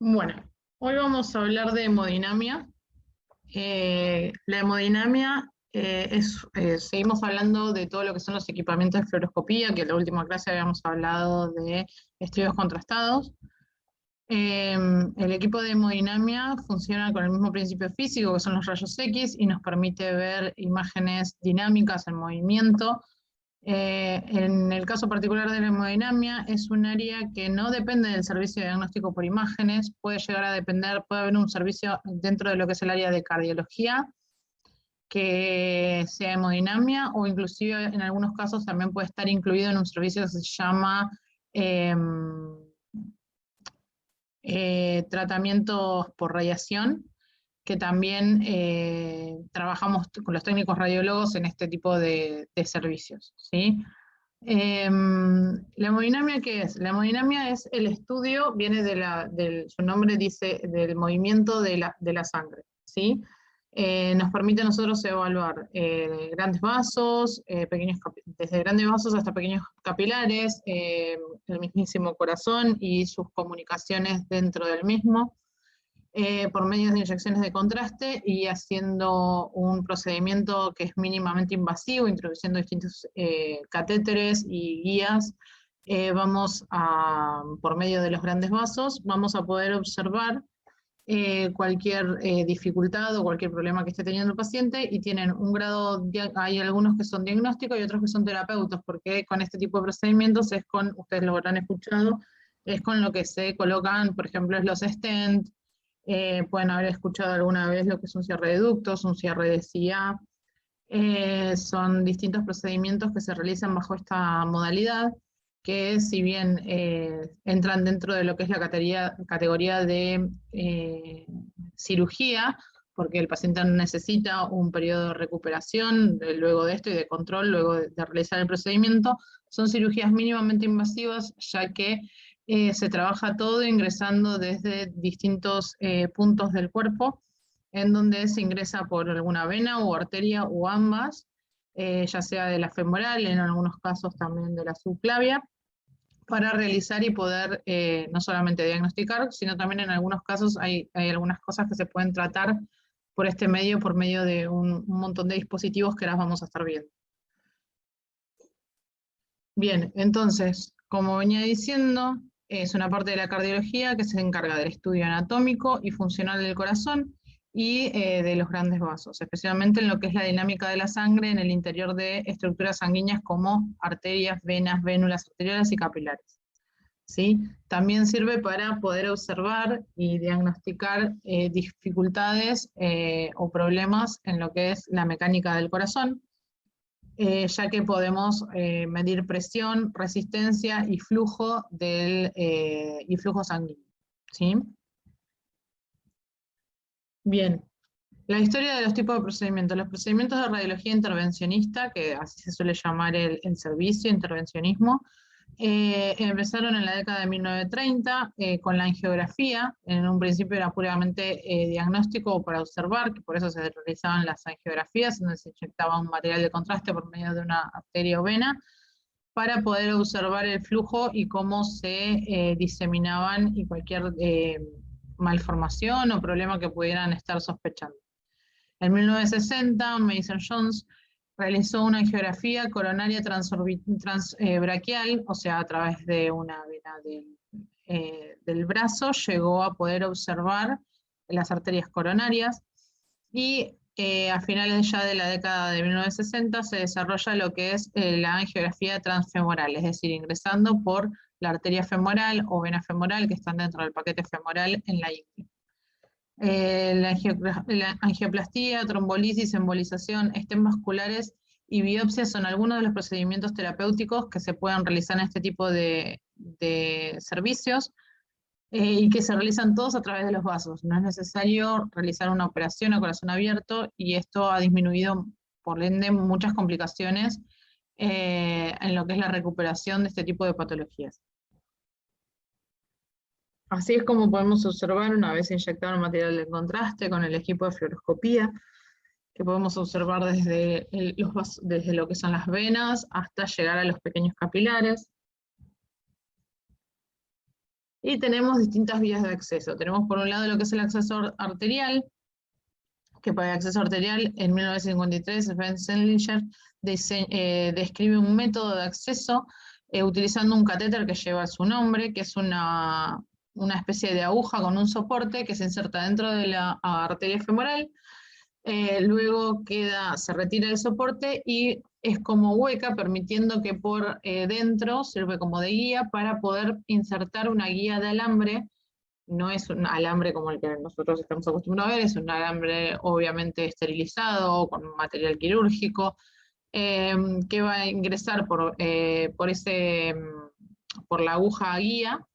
Bueno, hoy vamos a hablar de hemodinamia. La hemodinamia seguimos hablando de todo lo que son los equipamientos de fluoroscopía, que en la última clase habíamos hablado de estudios contrastados. El equipo de hemodinamia funciona con el mismo principio físico, que son los rayos X, y nos permite ver imágenes dinámicas en movimiento. En el caso particular de la hemodinamia, es un área que no depende del servicio de diagnóstico por imágenes, puede llegar a depender, puede haber un servicio dentro de lo que es el área de cardiología, que sea hemodinamia, o inclusive en algunos casos también puede estar incluido en un servicio que se llama tratamientos por radiación, que también trabajamos con los técnicos radiólogos en este tipo de servicios, ¿sí? La hemodinamia, ¿qué es? La hemodinamia es el estudio, viene su nombre dice, del movimiento de la sangre, ¿sí? Nos permite a nosotros evaluar grandes vasos, desde grandes vasos hasta pequeños capilares, el mismísimo corazón y sus comunicaciones dentro del mismo, por medio de inyecciones de contraste y haciendo un procedimiento que es mínimamente invasivo, introduciendo distintos catéteres y guías. Por medio de los grandes vasos, vamos a poder observar cualquier dificultad o cualquier problema que esté teniendo el paciente, y tienen un grado, hay algunos que son diagnósticos y otros que son terapeutas, porque con este tipo de procedimientos ustedes lo habrán escuchado, es con lo que se colocan, por ejemplo, los stent. Pueden haber escuchado alguna vez lo que es un cierre de ductos, un cierre de CIA. Son distintos procedimientos que se realizan bajo esta modalidad, que si bien entran dentro de lo que es la categoría de cirugía, porque el paciente necesita un periodo de recuperación luego de esto y de control luego de realizar el procedimiento, son cirugías mínimamente invasivas, ya que se trabaja todo ingresando desde distintos puntos del cuerpo, en donde se ingresa por alguna vena o arteria o ambas, ya sea de la femoral, en algunos casos también de la subclavia, para realizar y poder no solamente diagnosticar, sino también en algunos casos hay algunas cosas que se pueden tratar por este medio, por medio de un montón de dispositivos que las vamos a estar viendo. Bien, entonces, como venía diciendo, es una parte de la cardiología que se encarga del estudio anatómico y funcional del corazón y de los grandes vasos, especialmente en lo que es la dinámica de la sangre en el interior de estructuras sanguíneas como arterias, venas, vénulas arteriales y capilares, ¿sí? También sirve para poder observar y diagnosticar dificultades o problemas en lo que es la mecánica del corazón, ya que podemos medir presión, resistencia y flujo sanguíneo, ¿sí? Bien, la historia de los tipos de procedimientos. Los procedimientos de radiología intervencionista, que así se suele llamar el servicio, intervencionismo, empezaron en la década de 1930 con la angiografía. En un principio era puramente diagnóstico para observar, que por eso se realizaban las angiografías, donde se inyectaba un material de contraste por medio de una arteria o vena, para poder observar el flujo y cómo se diseminaban y cualquier malformación o problema que pudieran estar sospechando. En 1960, Mason-Jones realizó una angiografía coronaria transbraquial, o sea, a través de una vena del brazo, llegó a poder observar las arterias coronarias, y a finales ya de la década de 1960 se desarrolla lo que es la angiografía transfemoral, es decir, ingresando por la arteria femoral o vena femoral que están dentro del paquete femoral en la ingle. La angioplastía, trombolisis, embolización, stent vasculares y biopsias son algunos de los procedimientos terapéuticos que se pueden realizar en este tipo de servicios, y que se realizan todos a través de los vasos. No es necesario realizar una operación a corazón abierto, y esto ha disminuido, por ende, muchas complicaciones en lo que es la recuperación de este tipo de patologías. Así es como podemos observar, una vez inyectado el material de contraste con el equipo de fluoroscopía, que podemos observar desde lo que son las venas hasta llegar a los pequeños capilares. Y tenemos distintas vías de acceso. Tenemos por un lado lo que es el acceso arterial, que para el acceso arterial en 1953 Sven Selinger describe un método de acceso utilizando un catéter que lleva su nombre, que es una especie de aguja con un soporte que se inserta dentro de la arteria femoral. Luego se retira el soporte y es como hueca, permitiendo que por dentro sirve como de guía para poder insertar una guía de alambre. No es un alambre como el que nosotros estamos acostumbrados a ver, es un alambre obviamente esterilizado, con material quirúrgico, que va a ingresar por la aguja guía,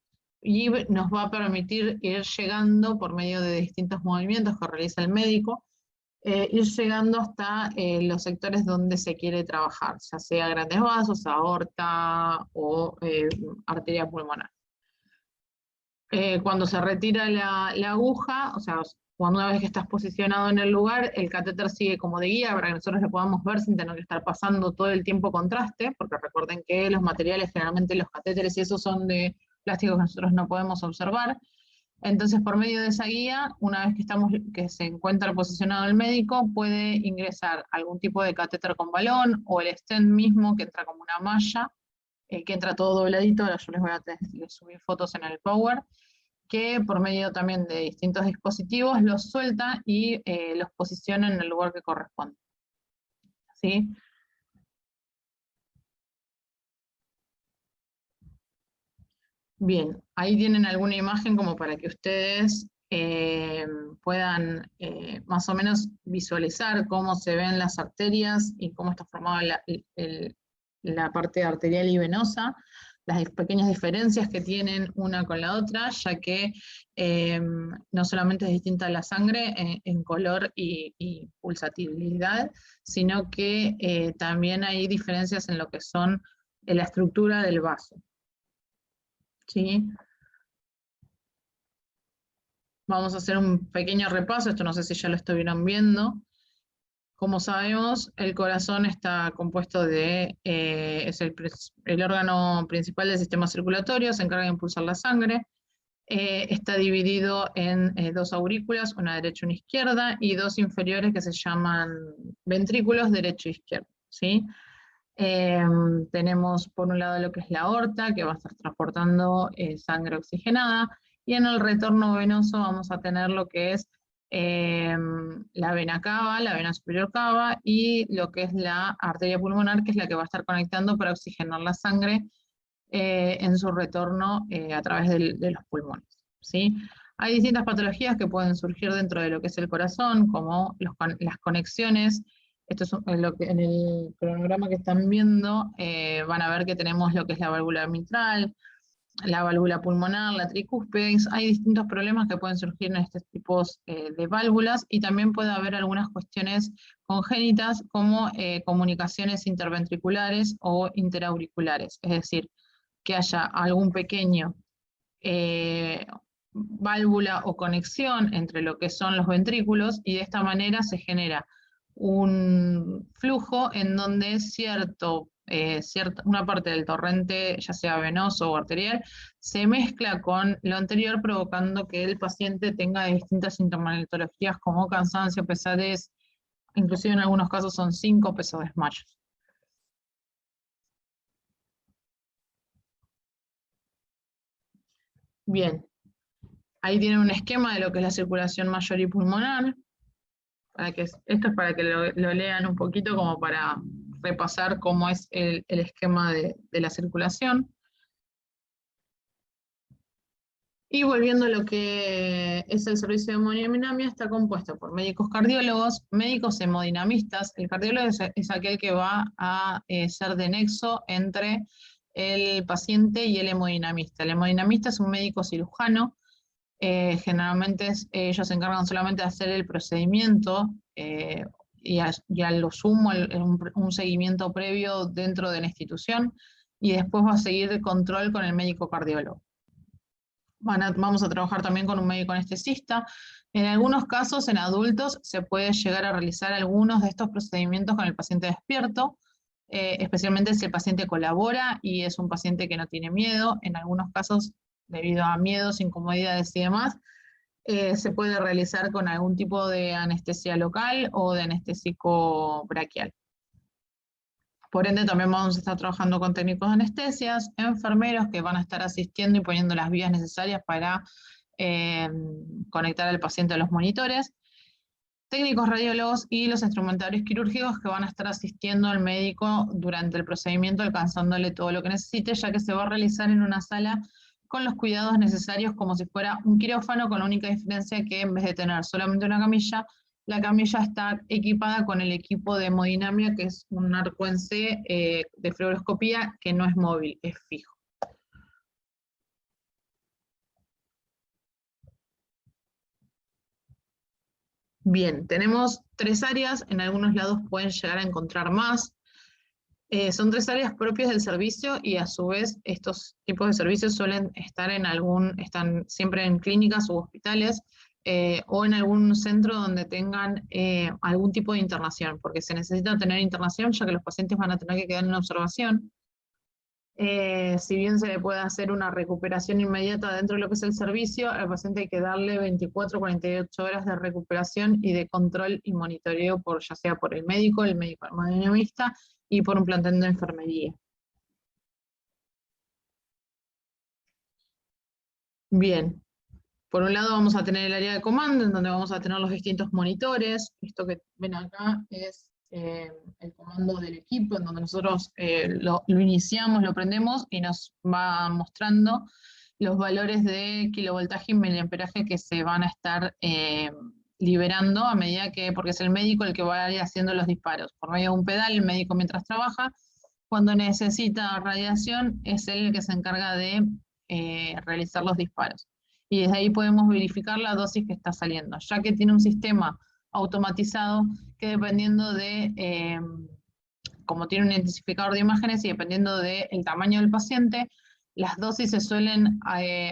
y nos va a permitir ir llegando por medio de distintos movimientos que realiza el médico, ir llegando hasta los sectores donde se quiere trabajar, ya sea grandes vasos, aorta o arteria pulmonar. Cuando se retira la aguja, o sea, cuando una vez que estás posicionado en el lugar, el catéter sigue como de guía para que nosotros lo podamos ver sin tener que estar pasando todo el tiempo contraste, porque recuerden que los materiales, generalmente los catéteres y esos son de plástico que nosotros no podemos observar. Entonces, por medio de esa guía, una vez que se encuentra posicionado el médico, puede ingresar algún tipo de catéter con balón o el stent mismo que entra como una malla, que entra todo dobladito. Ahora yo les voy a subir fotos en el Power, que por medio también de distintos dispositivos los suelta y los posiciona en el lugar que corresponde. ¿Sí? Bien, ahí tienen alguna imagen como para que ustedes puedan más o menos visualizar cómo se ven las arterias y cómo está formada la parte arterial y venosa, las pequeñas diferencias que tienen una con la otra, ya que no solamente es distinta la sangre en color y pulsatividad, sino que también hay diferencias en lo que son la estructura del vaso. ¿Sí? Vamos a hacer un pequeño repaso, esto no sé si ya lo estuvieron viendo. Como sabemos, el corazón está compuesto es el órgano principal del sistema circulatorio, se encarga de impulsar la sangre. Está dividido en dos aurículas, una derecha y una izquierda, y dos inferiores que se llaman ventrículos derecho e izquierdo. ¿Sí? Tenemos por un lado lo que es la aorta, que va a estar transportando sangre oxigenada, y en el retorno venoso vamos a tener lo que es la vena cava, la vena superior cava, y lo que es la arteria pulmonar, que es la que va a estar conectando para oxigenar la sangre en su retorno a través de los pulmones. ¿Sí? Hay distintas patologías que pueden surgir dentro de lo que es el corazón, como las conexiones. Esto es lo que en el cronograma que están viendo van a ver que tenemos lo que es la válvula mitral, la válvula pulmonar, la tricúspide. Hay distintos problemas que pueden surgir en estos tipos de válvulas, y también puede haber algunas cuestiones congénitas como comunicaciones interventriculares o interauriculares, es decir, que haya algún pequeño válvula o conexión entre lo que son los ventrículos, y de esta manera se genera un flujo en donde una parte del torrente, ya sea venoso o arterial, se mezcla con lo anterior, provocando que el paciente tenga distintas sintomatologías como cansancio, pesadez, inclusive en algunos casos son síncopes o desmayos. Bien, ahí tienen un esquema de lo que es la circulación mayor y pulmonar. Esto es para que lo lean un poquito, como para repasar cómo es el esquema de la circulación. Y volviendo a lo que es el servicio de hemodinamia, está compuesto por médicos cardiólogos, médicos hemodinamistas. El cardiólogo es aquel que va a ser de nexo entre el paciente y el hemodinamista. El hemodinamista es un médico cirujano. Generalmente ellos se encargan solamente de hacer el procedimiento y a lo sumo un seguimiento previo dentro de la institución, y después va a seguir el control con el médico cardiólogo. Vamos a trabajar también con un médico anestesista. En algunos casos, en adultos, se puede llegar a realizar algunos de estos procedimientos con el paciente despierto, especialmente si el paciente colabora y es un paciente que no tiene miedo. En algunos casos debido a miedos, incomodidades y demás, se puede realizar con algún tipo de anestesia local o de anestésico braquial. Por ende, también vamos a estar trabajando con técnicos de anestesias, enfermeros que van a estar asistiendo y poniendo las vías necesarias para conectar al paciente a los monitores, técnicos radiólogos y los instrumentadores quirúrgicos que van a estar asistiendo al médico durante el procedimiento, alcanzándole todo lo que necesite, ya que se va a realizar en una sala con los cuidados necesarios como si fuera un quirófano, con la única diferencia que en vez de tener solamente una camilla, la camilla está equipada con el equipo de hemodinamia, que es un arco en C de fluoroscopía que no es móvil, es fijo. Bien, tenemos 3 áreas, en algunos lados pueden llegar a encontrar más. Son 3 áreas propias del servicio y a su vez estos tipos de servicios suelen estar están siempre en clínicas u hospitales o en algún centro donde tengan algún tipo de internación, porque se necesita tener internación ya que los pacientes van a tener que quedar en observación. Si bien se le puede hacer una recuperación inmediata dentro de lo que es el servicio, al paciente hay que darle 24 o 48 horas de recuperación y de control y monitoreo, ya sea por el médico hemodinamista y por un plantel de enfermería. Bien, por un lado vamos a tener el área de comando, en donde vamos a tener los distintos monitores. Esto que ven acá es el comando del equipo, en donde nosotros lo iniciamos, lo prendemos y nos va mostrando los valores de kilovoltaje y miliamperaje que se van a estar liberando a medida que, porque es el médico el que va a ir haciendo los disparos. Por medio de un pedal, el médico mientras trabaja, cuando necesita radiación, es él el que se encarga de realizar los disparos. Y desde ahí podemos verificar la dosis que está saliendo, ya que tiene un sistema automatizado que dependiendo de, como tiene un identificador de imágenes y dependiendo del tamaño del paciente, las dosis se suelen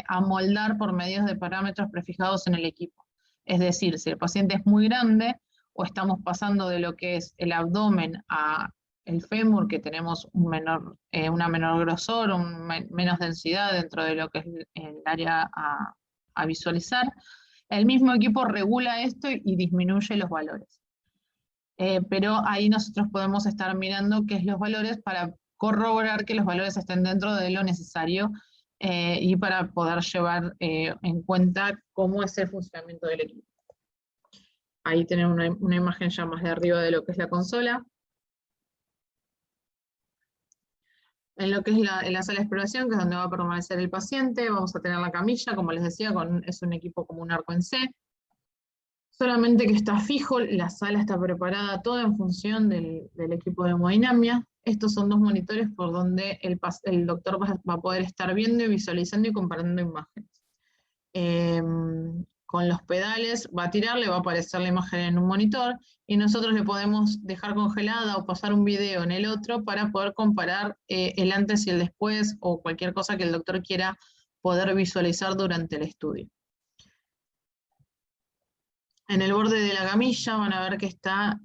amoldar por medios de parámetros prefijados en el equipo. Es decir, si el paciente es muy grande o estamos pasando de lo que es el abdomen a el fémur, que tenemos una menor grosor, menos densidad dentro de lo que es el área a visualizar, el mismo equipo regula esto y disminuye los valores. Pero ahí nosotros podemos estar mirando qué es los valores para corroborar que los valores estén dentro de lo necesario y para poder llevar en cuenta cómo es el funcionamiento del equipo. Ahí tenemos una imagen ya más de arriba de lo que es la consola. En lo que es en la sala de exploración, que es donde va a permanecer el paciente, vamos a tener la camilla, como les decía, es un equipo como un arco en C. Solamente que está fijo, la sala está preparada toda en función del equipo de hemodinamia. Estos son 2 monitores por donde el doctor va a poder estar viendo y visualizando y comparando imágenes. Con los pedales va a tirar, le va a aparecer la imagen en un monitor y nosotros le podemos dejar congelada o pasar un video en el otro para poder comparar el antes y el después o cualquier cosa que el doctor quiera poder visualizar durante el estudio. En el borde de la camilla van a ver que está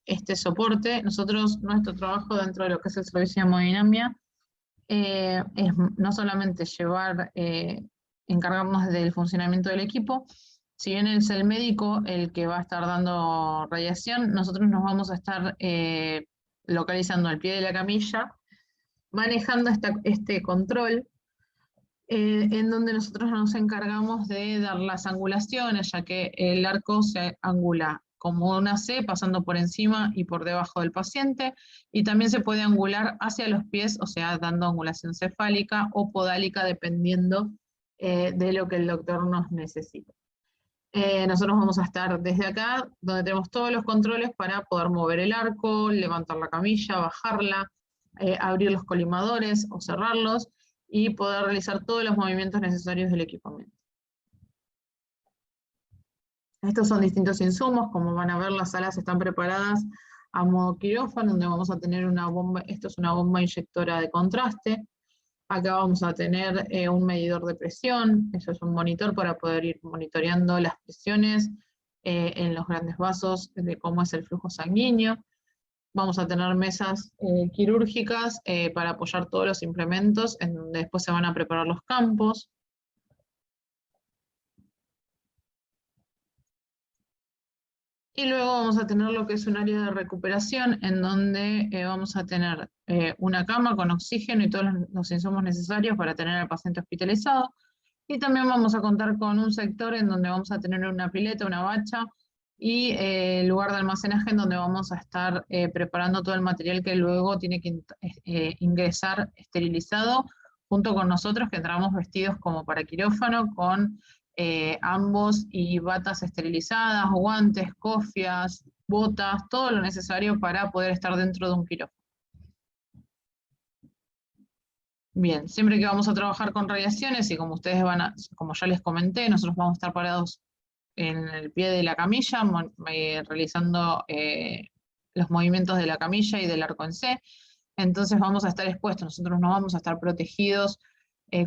este soporte. Nuestro trabajo dentro de lo que es el servicio de hemodinamia es no solamente encargarnos del funcionamiento del equipo, si bien es el médico el que va a estar dando radiación, nosotros nos vamos a estar localizando al pie de la camilla, manejando este control, en donde nosotros nos encargamos de dar las angulaciones, ya que el arco se angula como una C, pasando por encima y por debajo del paciente, y también se puede angular hacia los pies, o sea, dando angulación cefálica o podálica, dependiendo de lo que el doctor nos necesite. Nosotros vamos a estar desde acá, donde tenemos todos los controles para poder mover el arco, levantar la camilla, bajarla, abrir los colimadores o cerrarlos, y poder realizar todos los movimientos necesarios del equipamiento. Estos son distintos insumos, como van a ver las salas están preparadas a modo quirófano, donde vamos a tener una bomba, esto es una bomba inyectora de contraste, acá vamos a tener un medidor de presión, eso es un monitor para poder ir monitoreando las presiones en los grandes vasos de cómo es el flujo sanguíneo. vamos a tener mesas quirúrgicas para apoyar todos los implementos, en donde después se van a preparar los campos. Y luego vamos a tener lo que es un área de recuperación, en donde vamos a tener una cama con oxígeno y todos los insumos necesarios para tener al paciente hospitalizado. Y también vamos a contar con un sector en donde vamos a tener una pileta, una bacha, y lugar de almacenaje en donde vamos a estar preparando todo el material que luego tiene que ingresar esterilizado junto con nosotros, que entramos vestidos como para quirófano, con ambos y batas esterilizadas, guantes, cofias, botas, todo lo necesario para poder estar dentro de un quirófano. Bien, siempre que vamos a trabajar con radiaciones, y como ustedes como ya les comenté, nosotros vamos a estar parados en el pie de la camilla, realizando los movimientos de la camilla y del arco en C, entonces vamos a estar expuestos, nosotros no vamos a estar protegidos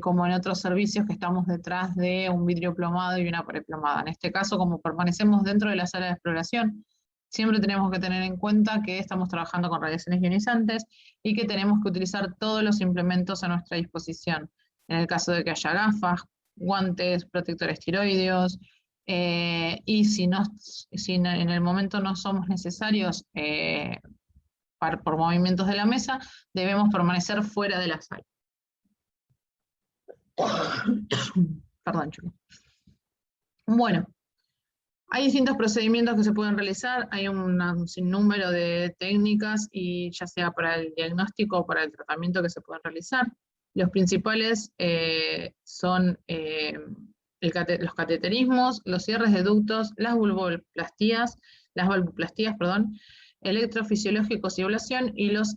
como en otros servicios que estamos detrás de un vidrio plomado y una pared plomada. En este caso, como permanecemos dentro de la sala de exploración, siempre tenemos que tener en cuenta que estamos trabajando con radiaciones ionizantes y que tenemos que utilizar todos los implementos a nuestra disposición. En el caso de que haya gafas, guantes, protectores tiroideos, y si en el momento no somos necesarios por movimientos de la mesa, debemos permanecer fuera de la sala. Perdón, chicos. Bueno, hay distintos procedimientos que se pueden realizar, hay un sinnúmero de técnicas, y ya sea para el diagnóstico o para el tratamiento, que se pueden realizar. Los principales son los cateterismos, los cierres de ductos, las valvoplastías, perdón, electrofisiológicos y ablación, y los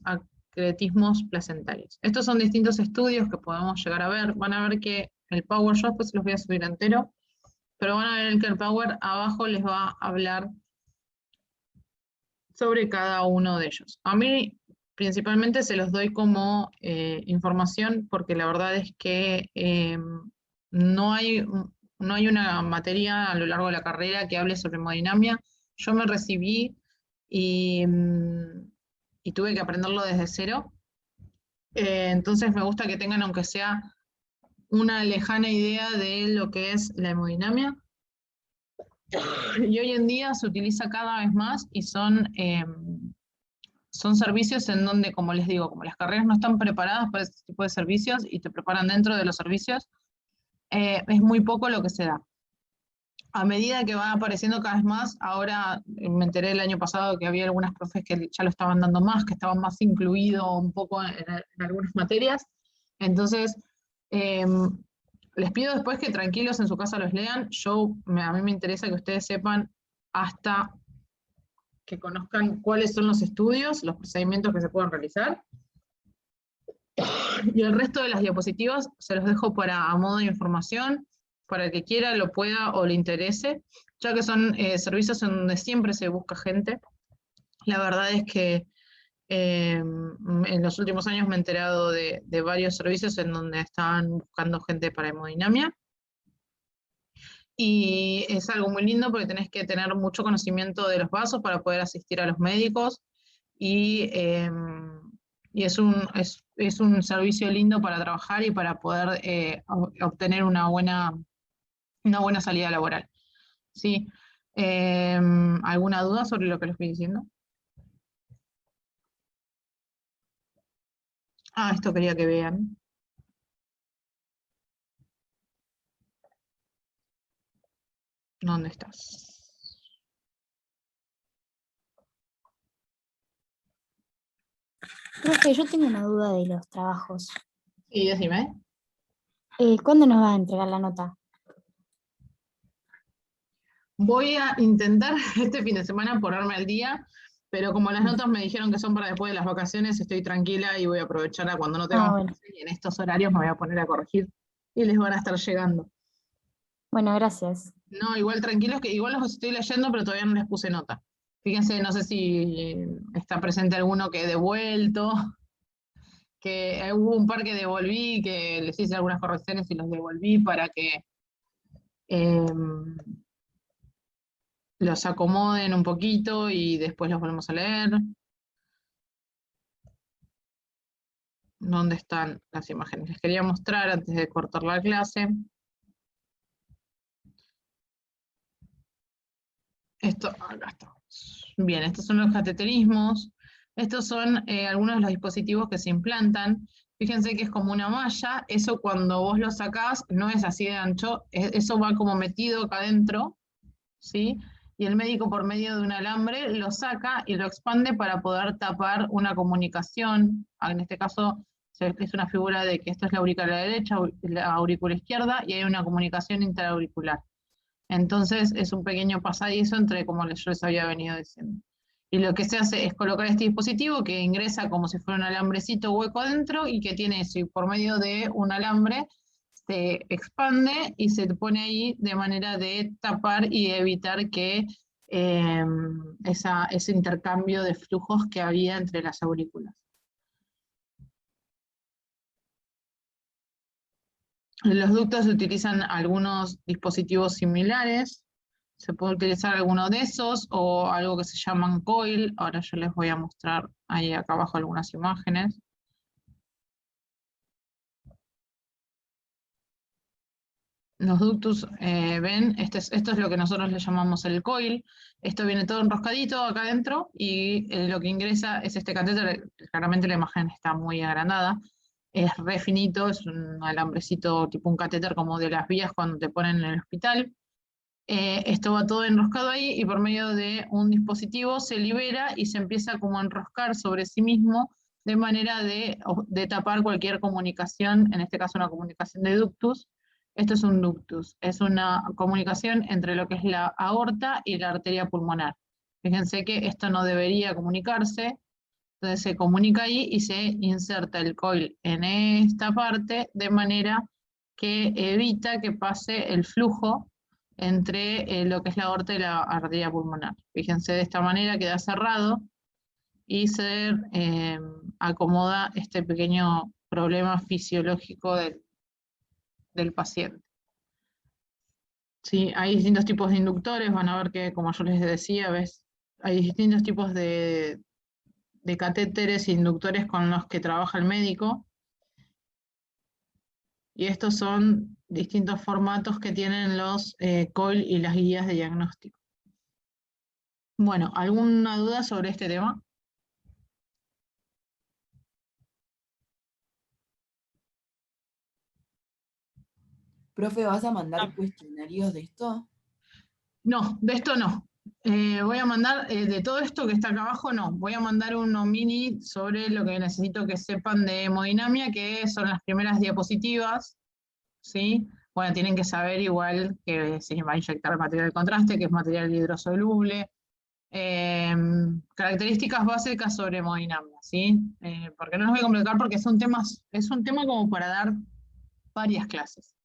acretismos placentarios. Estos son distintos estudios que podemos llegar a ver. Van a ver que el Power, yo después los voy a subir entero, pero van a ver que el Power abajo les va a hablar sobre cada uno de ellos. A mí principalmente se los doy como información, porque la verdad es que no hay una materia a lo largo de la carrera que hable sobre hemodinamia. Yo me recibí y tuve que aprenderlo desde cero. Entonces me gusta que tengan, aunque sea una lejana idea de lo que es la hemodinamia. Y hoy en día se utiliza cada vez más, y son servicios en donde, como les digo, como las carreras no están preparadas para este tipo de servicios y te preparan dentro de los servicios, es muy poco lo que se da. A medida que van apareciendo cada vez más, ahora me enteré el año pasado que había algunas profes que ya lo estaban dando más, que estaban más incluido un poco en algunas materias. Entonces, les pido después que tranquilos en su casa los lean. A mí me interesa que ustedes sepan, hasta que conozcan cuáles son los estudios, los procedimientos que se pueden realizar. Y el resto de las diapositivas se los dejo a modo de información, para el que quiera, lo pueda o le interese, ya que son servicios en donde siempre se busca gente. La verdad es que en los últimos años me he enterado de varios servicios en donde están buscando gente para hemodinamia. Y es algo muy lindo, porque tenés que tener mucho conocimiento de los vasos para poder asistir a los médicos, y es un servicio lindo para trabajar y para poder obtener una buena salida laboral. ¿Sí? ¿Alguna duda sobre lo que les estoy diciendo? Esto quería que vean. ¿Dónde estás? Profe, yo tengo una duda de los trabajos. Sí, decime. ¿Cuándo nos va a entregar la nota? Voy a intentar este fin de semana ponerme al día, pero como las notas me dijeron que son para después de las vacaciones, estoy tranquila y voy a aprovechar a cuando no tengamos Bueno. clase, y en estos horarios me voy a poner a corregir y les van a estar llegando. Bueno, gracias. No, igual tranquilos, que igual los estoy leyendo, pero todavía no les puse nota. Fíjense, no sé si está presente alguno que he devuelto, que hubo un par que devolví, que les hice algunas correcciones y los devolví para que los acomoden un poquito y después los volvemos a leer. ¿Dónde están las imágenes? Les quería mostrar antes de cortar la clase. Esto, acá está. Bien, estos son los cateterismos. Estos son algunos de los dispositivos que se implantan. Fíjense que es como una malla. Eso cuando vos lo sacás no es así de ancho. Eso va como metido acá adentro, ¿sí? Y el médico por medio de un alambre lo saca y lo expande para poder tapar una comunicación. En este caso es una figura de que esto es la aurícula derecha, la aurícula izquierda, y hay una comunicación interauricular. Entonces es un pequeño pasadizo entre, como yo les había venido diciendo. Y lo que se hace es colocar este dispositivo que ingresa como si fuera un alambrecito hueco adentro y que tiene eso, y por medio de un alambre se expande y se pone ahí de manera de tapar y evitar que ese intercambio de flujos que había entre las aurículas. En los ductos se utilizan algunos dispositivos similares. Se puede utilizar alguno de esos o algo que se llaman coil. Ahora yo les voy a mostrar ahí acá abajo algunas imágenes. Los ductos, ven, esto es lo que nosotros le llamamos el coil. Esto viene todo enroscadito acá adentro y lo que ingresa es este catéter. Claramente la imagen está muy agrandada. Es re finito, es un alambrecito tipo un catéter como de las vías cuando te ponen en el hospital. Esto va todo enroscado ahí y por medio de un dispositivo se libera y se empieza como a enroscar sobre sí mismo de manera de tapar cualquier comunicación, en este caso una comunicación de ductus. Esto es un ductus, es una comunicación entre lo que es la aorta y la arteria pulmonar. Fíjense que esto no debería comunicarse, entonces se comunica ahí y se inserta el coil en esta parte de manera que evita que pase el flujo entre lo que es la aorta y la arteria pulmonar. Fíjense, de esta manera queda cerrado y se acomoda este pequeño problema fisiológico del paciente. Sí, hay distintos tipos de inductores, van a ver que, como yo les decía, hay distintos tipos de catéteres e inductores con los que trabaja el médico. Y estos son distintos formatos que tienen los COIL y las guías de diagnóstico. Bueno, ¿alguna duda sobre este tema? Profe, ¿vas a mandar cuestionarios de esto? No, de esto no. Voy a mandar, de todo esto que está acá abajo, no. Voy a mandar uno mini sobre lo que necesito que sepan de hemodinamia, que son las primeras diapositivas, ¿sí? Bueno, tienen que saber igual que se va a inyectar material de contraste, que es material hidrosoluble. Características básicas sobre hemodinamia, ¿sí? Porque no los voy a complicar porque es un tema como para dar varias clases.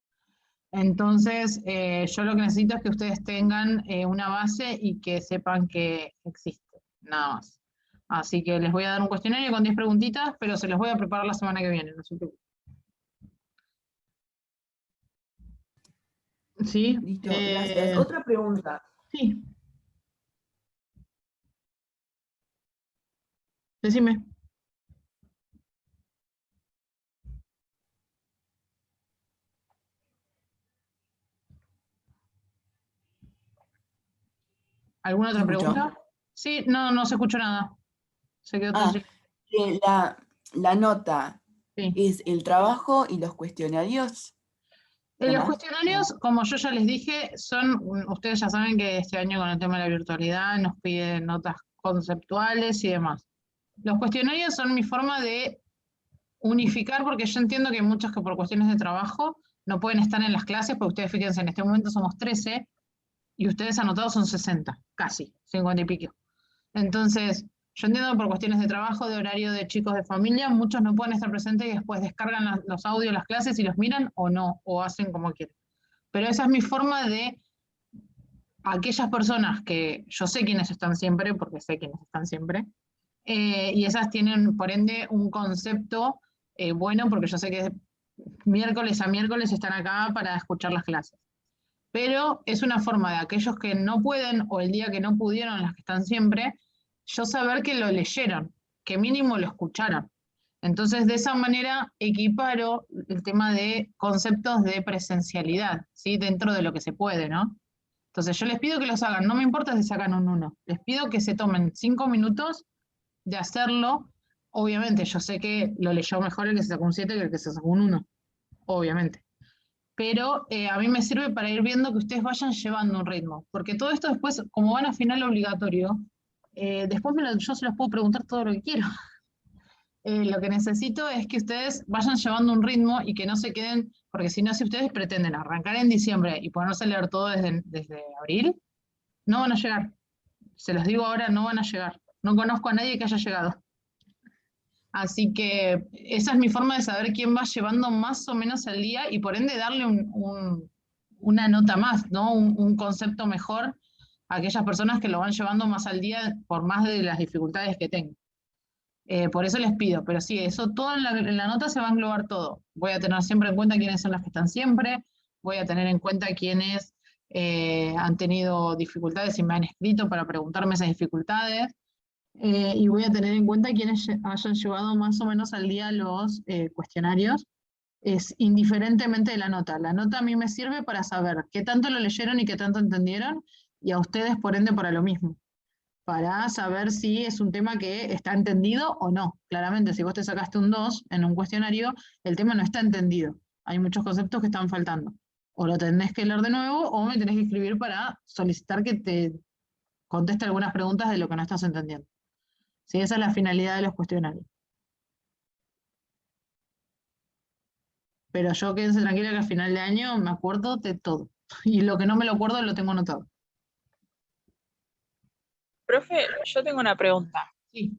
Entonces, yo lo que necesito es que ustedes tengan una base y que sepan que existe, nada más. Así que les voy a dar un cuestionario con 10 preguntitas, pero se los voy a preparar la semana que viene, no se preocupen. ¿Sí? Listo, gracias. Otra pregunta. Sí. Decime. ¿Alguna otra pregunta? Sí, no se escuchó nada. Se quedó todo que la nota sí. es el trabajo y los cuestionarios. Los cuestionarios, como yo ya les dije, ustedes ya saben que este año con el tema de la virtualidad nos piden notas conceptuales y demás. Los cuestionarios son mi forma de unificar, porque yo entiendo que hay muchos que por cuestiones de trabajo no pueden estar en las clases, porque ustedes fíjense, en este momento somos 13 y ustedes anotados son 60, casi, 50 y pico. Entonces, yo entiendo que por cuestiones de trabajo, de horario de chicos de familia, muchos no pueden estar presentes y después descargan los audios, las clases y los miran o no, o hacen como quieren. Pero esa es mi forma de aquellas personas que yo sé quiénes están siempre, porque sé quiénes están siempre, y esas tienen, por ende, un concepto bueno, porque yo sé que miércoles a miércoles están acá para escuchar las clases. Pero es una forma de aquellos que no pueden, o el día que no pudieron, las que están siempre, yo saber que lo leyeron, que mínimo lo escucharon. Entonces, de esa manera equiparo el tema de conceptos de presencialidad, ¿sí? Dentro de lo que se puede, ¿no? Entonces, yo les pido que los hagan, no me importa si sacan un 1, les pido que se tomen 5 minutos de hacerlo. Obviamente, yo sé que lo leyó mejor el que se sacó un 7 que el que se sacó un 1, obviamente. Pero a mí me sirve para ir viendo que ustedes vayan llevando un ritmo, porque todo esto después, como van a final obligatorio, después yo se los puedo preguntar todo lo que quiero. Lo que necesito es que ustedes vayan llevando un ritmo y que no se queden, porque si no, si ustedes pretenden arrancar en diciembre y ponerse a leer todo desde abril, no van a llegar. Se los digo ahora, no van a llegar. No conozco a nadie que haya llegado. Así que esa es mi forma de saber quién va llevando más o menos al día y por ende darle una nota más, ¿no? Un concepto mejor a aquellas personas que lo van llevando más al día por más de las dificultades que tengan. Por eso les pido, pero sí, eso todo en la nota se va a englobar todo. Voy a tener siempre en cuenta quiénes son las que están siempre, voy a tener en cuenta quiénes han tenido dificultades y me han escrito para preguntarme esas dificultades, y voy a tener en cuenta quiénes hayan llevado más o menos al día los cuestionarios, es indiferentemente de la nota. La nota a mí me sirve para saber qué tanto lo leyeron y qué tanto entendieron, y a ustedes por ende para lo mismo, para saber si es un tema que está entendido o no. Claramente, si vos te sacaste un 2 en un cuestionario, el tema no está entendido. Hay muchos conceptos que están faltando. O lo tenés que leer de nuevo, o me tenés que escribir para solicitar que te conteste algunas preguntas de lo que no estás entendiendo. Sí, esa es la finalidad de los cuestionarios. Pero yo quédense tranquila que al final de año me acuerdo de todo. Y lo que no me lo acuerdo lo tengo anotado. Profe, yo tengo una pregunta. Sí.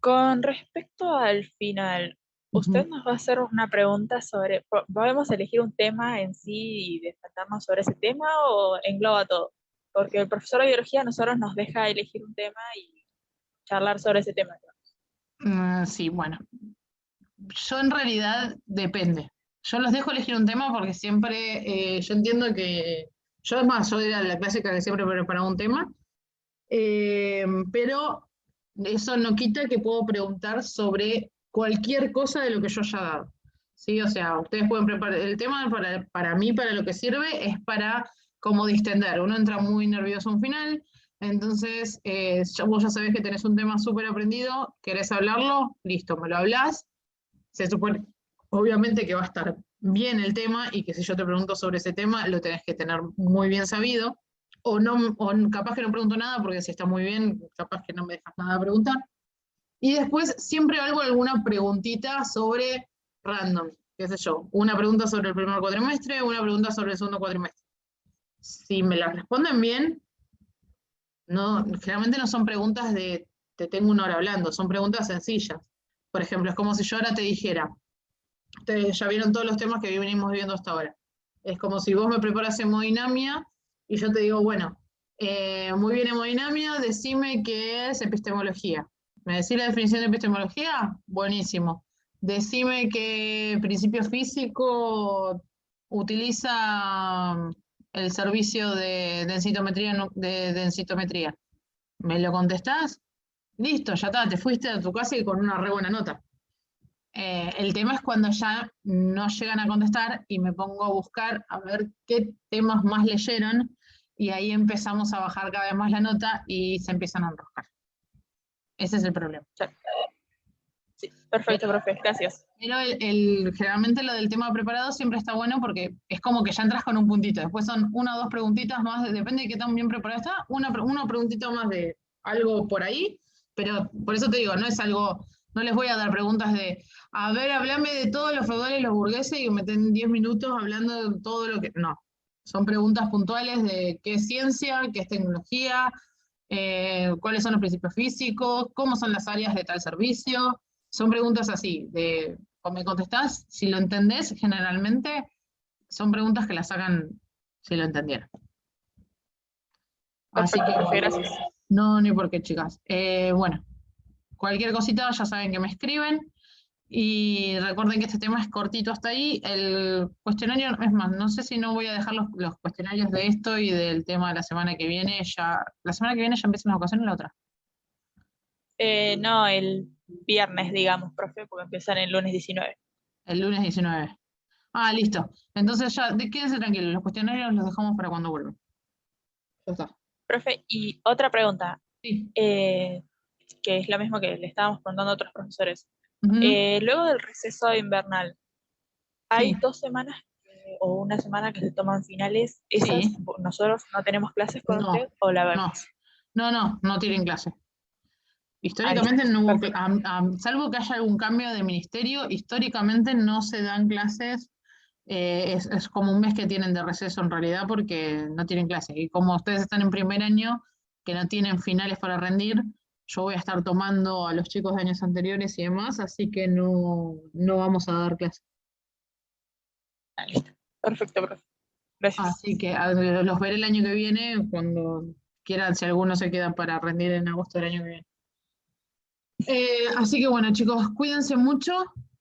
Con respecto al final, usted nos va a hacer una pregunta sobre, ¿podemos elegir un tema en sí y defendernos sobre ese tema o engloba todo? Porque el profesor de biología a nosotros nos deja elegir un tema y charlar sobre ese tema. Sí, bueno. Yo en realidad depende. Yo los dejo elegir un tema porque siempre, yo entiendo que, yo es más, yo era la clásica que siempre preparaba un tema, pero eso no quita que puedo preguntar sobre cualquier cosa de lo que yo haya dado. ¿Sí? O sea, ustedes pueden preparar, el tema para mí, para lo que sirve, es para como distender. Uno entra muy nervioso a un final, entonces vos ya sabés que tenés un tema súper aprendido, querés hablarlo, listo, me lo hablás. Se supone, obviamente, que va a estar bien el tema y que si yo te pregunto sobre ese tema, lo tenés que tener muy bien sabido. O, no, o capaz que no pregunto nada, porque si está muy bien, capaz que no me dejas nada a preguntar. Y después siempre alguna preguntita sobre random, qué sé yo. Una pregunta sobre el primer cuatrimestre, una pregunta sobre el segundo cuatrimestre. Si me las responden bien, no, generalmente no son preguntas de te tengo una hora hablando, son preguntas sencillas. Por ejemplo, es como si yo ahora te dijera, ustedes ya vieron todos los temas que venimos viendo hasta ahora. Es como si vos me preparas hemodinamia y yo te digo, bueno, muy bien hemodinamia, decime qué es epistemología. ¿Me decís la definición de epistemología? Buenísimo. Decime qué principio físico utiliza el servicio de densitometría. ¿Me lo contestás? Listo, ya está, te fuiste a tu casa y con una re buena nota. El tema es cuando ya no llegan a contestar y me pongo a buscar a ver qué temas más leyeron y ahí empezamos a bajar cada vez más la nota y se empiezan a enroscar. Ese es el problema. Sí, perfecto, profe, gracias. Pero generalmente lo del tema preparado siempre está bueno porque es como que ya entras con un puntito. Después son una o dos preguntitas más, depende de qué tan bien preparado está, una preguntita más de algo por ahí, pero por eso te digo, no es algo, no les voy a dar preguntas de, a ver, hablame de todos los feudales y los burgueses y me meten 10 minutos hablando de todo lo que... No, son preguntas puntuales de qué es ciencia, qué es tecnología, cuáles son los principios físicos, cómo son las áreas de tal servicio. Son preguntas así, o me contestás, si lo entendés, generalmente son preguntas que las sacan si lo entendieron. Así Perfecto, que, profe, gracias. no, ni por qué, chicas. Bueno, cualquier cosita ya saben que me escriben. Y recuerden que este tema es cortito hasta ahí. El cuestionario, es más, no sé si no voy a dejar los cuestionarios de esto y del tema de la semana que viene. La semana que viene ya empiezan las ocasiones, la otra. No, el viernes, digamos, profe, porque empiezan el lunes 19. El lunes 19. Ah, listo. Entonces ya, quédense tranquilos, los cuestionarios los dejamos para cuando vuelvan. Ya está. Profe, y otra pregunta, Sí. que es lo mismo que le estábamos preguntando a otros profesores. Ujú. Luego del receso invernal, hay Sí. 2 semanas o una semana que se toman finales. ¿Esas Sí. nosotros no tenemos clases con No, usted o la no, vemos? no tienen clase. Ah, listo. Históricamente no hubo, Perfecto. salvo que haya algún cambio de ministerio, históricamente no se dan clases, es como un mes que tienen de receso en realidad porque no tienen clase. Y como ustedes están en primer año, que no tienen finales para rendir, yo voy a estar tomando a los chicos de años anteriores y demás, así que no vamos a dar clase. Ah, listo. Perfecto, profe. Gracias. Así que los veré el año que viene, cuando quieran, si alguno se queda para rendir en agosto del año que viene. Así que bueno, chicos, cuídense mucho,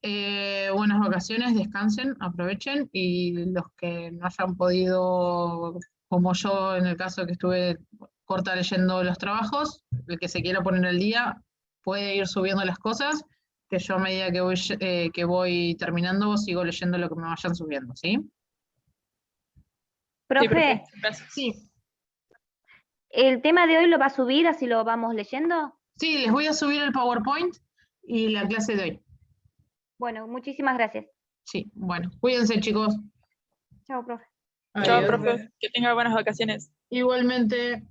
buenas vacaciones, descansen, aprovechen, y los que no hayan podido, como yo en el caso que estuve corta leyendo los trabajos, el que se quiera poner al día puede ir subiendo las cosas, que yo a medida que voy terminando sigo leyendo lo que me vayan subiendo, ¿sí? Sí, Profe, profe. Gracias. Sí, ¿el tema de hoy lo va a subir así lo vamos leyendo? sí, les voy a subir el PowerPoint y la clase de hoy. Bueno, muchísimas gracias. Sí, bueno, cuídense, chicos. Chao, profe. Chao, Adiós. profe. Que tenga buenas vacaciones. Igualmente.